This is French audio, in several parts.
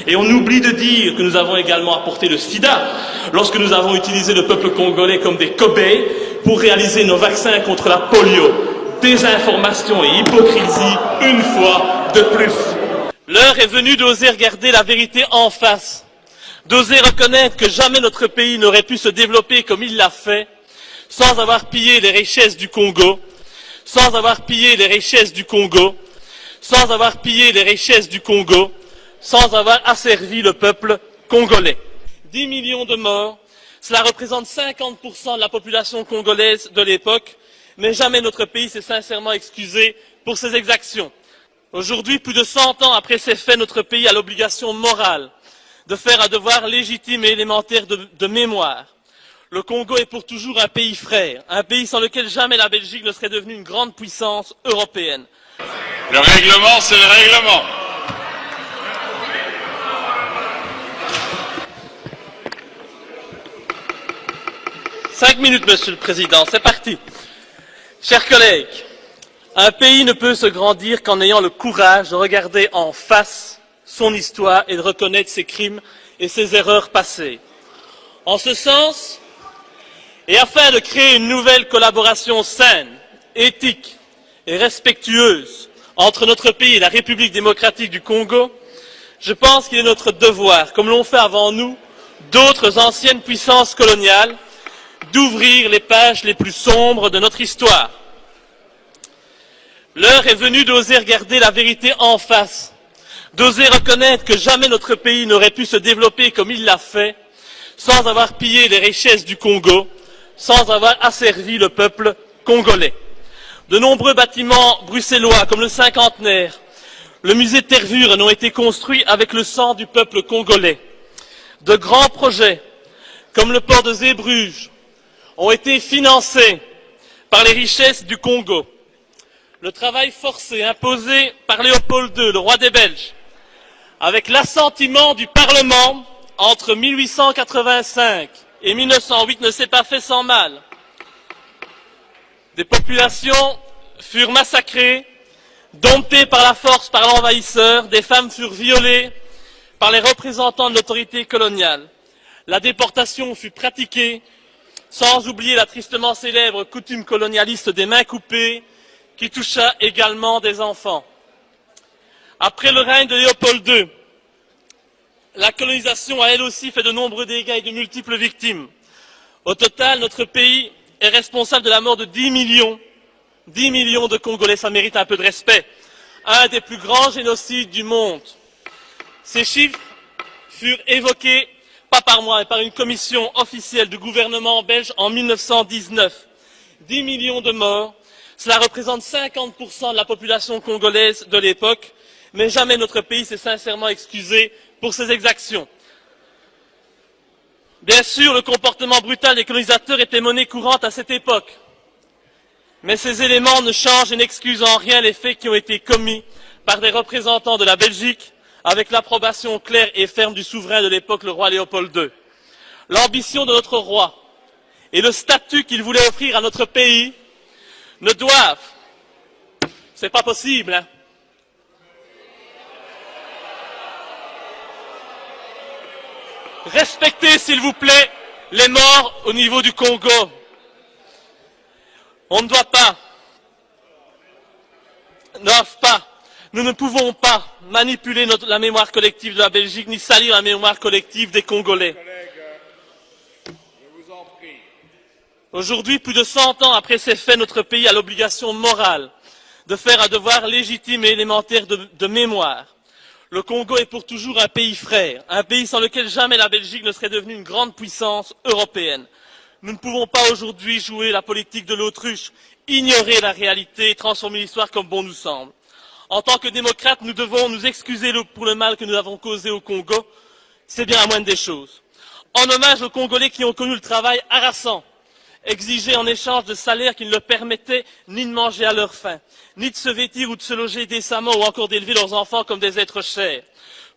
Et on oublie de dire que nous avons également apporté le sida lorsque nous avons utilisé le peuple congolais comme des cobayes pour réaliser nos vaccins contre la polio. Désinformation et hypocrisie une fois de plus. L'heure est venue d'oser regarder la vérité en face, d'oser reconnaître que jamais notre pays n'aurait pu se développer comme il l'a fait, sans avoir pillé les richesses du Congo, sans avoir pillé les richesses du Congo, sans avoir pillé les richesses du Congo, sans avoir asservi le peuple congolais. 10 millions de morts, cela représente 50% de la population congolaise de l'époque, mais jamais notre pays s'est sincèrement excusé pour ces exactions. Aujourd'hui, plus de 100 ans après ces faits, notre pays a l'obligation morale de faire un devoir légitime et élémentaire de mémoire. Le Congo est pour toujours un pays frère, un pays sans lequel jamais la Belgique ne serait devenue une grande puissance européenne. Le règlement, c'est le règlement. Cinq minutes, Monsieur le Président, c'est parti. Chers collègues, un pays ne peut se grandir qu'en ayant le courage de regarder en face son histoire et de reconnaître ses crimes et ses erreurs passées. En ce sens, et afin de créer une nouvelle collaboration saine, éthique et respectueuse entre notre pays et la République démocratique du Congo, je pense qu'il est notre devoir, comme l'ont fait avant nous d'autres anciennes puissances coloniales, d'ouvrir les pages les plus sombres de notre histoire. L'heure est venue d'oser regarder la vérité en face, d'oser reconnaître que jamais notre pays n'aurait pu se développer comme il l'a fait, sans avoir pillé les richesses du Congo, sans avoir asservi le peuple congolais. De nombreux bâtiments bruxellois, comme le cinquantenaire, le musée de Tervuren, ont été construits avec le sang du peuple congolais. De grands projets, comme le port de Zeebrugge, ont été financés par les richesses du Congo. Le travail forcé imposé par Léopold II, le roi des Belges, avec l'assentiment du Parlement entre 1885 et 1908 ne s'est pas fait sans mal. Des populations furent massacrées, domptées par la force par l'envahisseur, des femmes furent violées par les représentants de l'autorité coloniale. La déportation fut pratiquée, sans oublier la tristement célèbre coutume colonialiste des mains coupées, qui toucha également des enfants. Après le règne de Léopold II, la colonisation a elle aussi fait de nombreux dégâts et de multiples victimes. Au total, notre pays est responsable de la mort de 10 millions de Congolais, ça mérite un peu de respect. Un des plus grands génocides du monde. Ces chiffres furent évoqués, pas par moi, mais par une commission officielle du gouvernement belge en 1919. 10 millions de morts, cela représente 50% de la population congolaise de l'époque, mais jamais notre pays s'est sincèrement excusé pour ces exactions. Bien sûr, le comportement brutal des colonisateurs était monnaie courante à cette époque. Mais ces éléments ne changent et n'excusent en rien les faits qui ont été commis par des représentants de la Belgique avec l'approbation claire et ferme du souverain de l'époque, le roi Léopold II. L'ambition de notre roi et le statut qu'il voulait offrir à notre pays ne doivent, c'est pas possible, hein, respectez, s'il vous plaît, les morts au niveau du Congo. On ne doit pas, nous ne pouvons pas manipuler la mémoire collective de la Belgique, ni salir la mémoire collective des Congolais. Aujourd'hui, plus de 100 ans après ces faits, notre pays a l'obligation morale de faire un devoir légitime et élémentaire de mémoire. Le Congo est pour toujours un pays frère, un pays sans lequel jamais la Belgique ne serait devenue une grande puissance européenne. Nous ne pouvons pas aujourd'hui jouer la politique de l'autruche, ignorer la réalité et transformer l'histoire comme bon nous semble. En tant que démocrates, nous devons nous excuser pour le mal que nous avons causé au Congo. C'est bien la moindre des choses. En hommage aux Congolais qui ont connu le travail harassant, exigé en échange de salaires qui ne leur permettaient ni de manger à leur faim, ni de se vêtir ou de se loger décemment ou encore d'élever leurs enfants comme des êtres chers.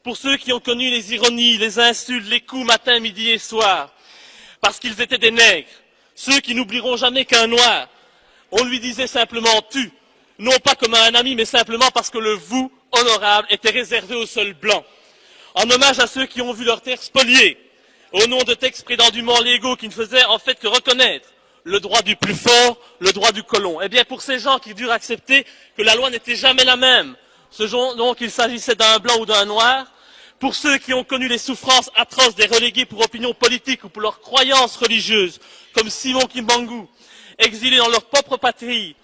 Pour ceux qui ont connu les ironies, les insultes, les coups matin, midi et soir, parce qu'ils étaient des nègres, ceux qui n'oublieront jamais qu'un noir, on lui disait simplement tu, non pas comme à un ami, mais simplement parce que le vous honorable était réservé aux seuls blancs. en hommage à ceux qui ont vu leurs terres spoliées, au nom de textes prétendument légaux qui ne faisaient en fait que reconnaître le droit du plus fort, le droit du colon. Eh bien, pour ces gens qui durent accepter que la loi n'était jamais la même, ce dont qu'il s'agissait d'un blanc ou d'un noir, pour ceux qui ont connu les souffrances atroces des relégués pour opinion politique ou pour leurs croyances religieuses, comme Simon Kimbangu, exilés dans leur propre patrie,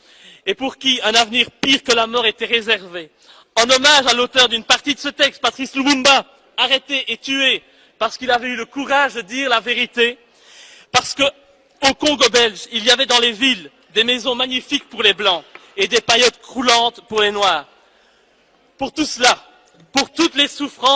et pour qui un avenir pire que la mort était réservé. En hommage à l'auteur d'une partie de ce texte, Patrice Lumumba, arrêté et tué parce qu'il avait eu le courage de dire la vérité, parce que au Congo belge, il y avait dans les villes des maisons magnifiques pour les Blancs et des paillotes croulantes pour les Noirs. Pour tout cela, pour toutes les souffrances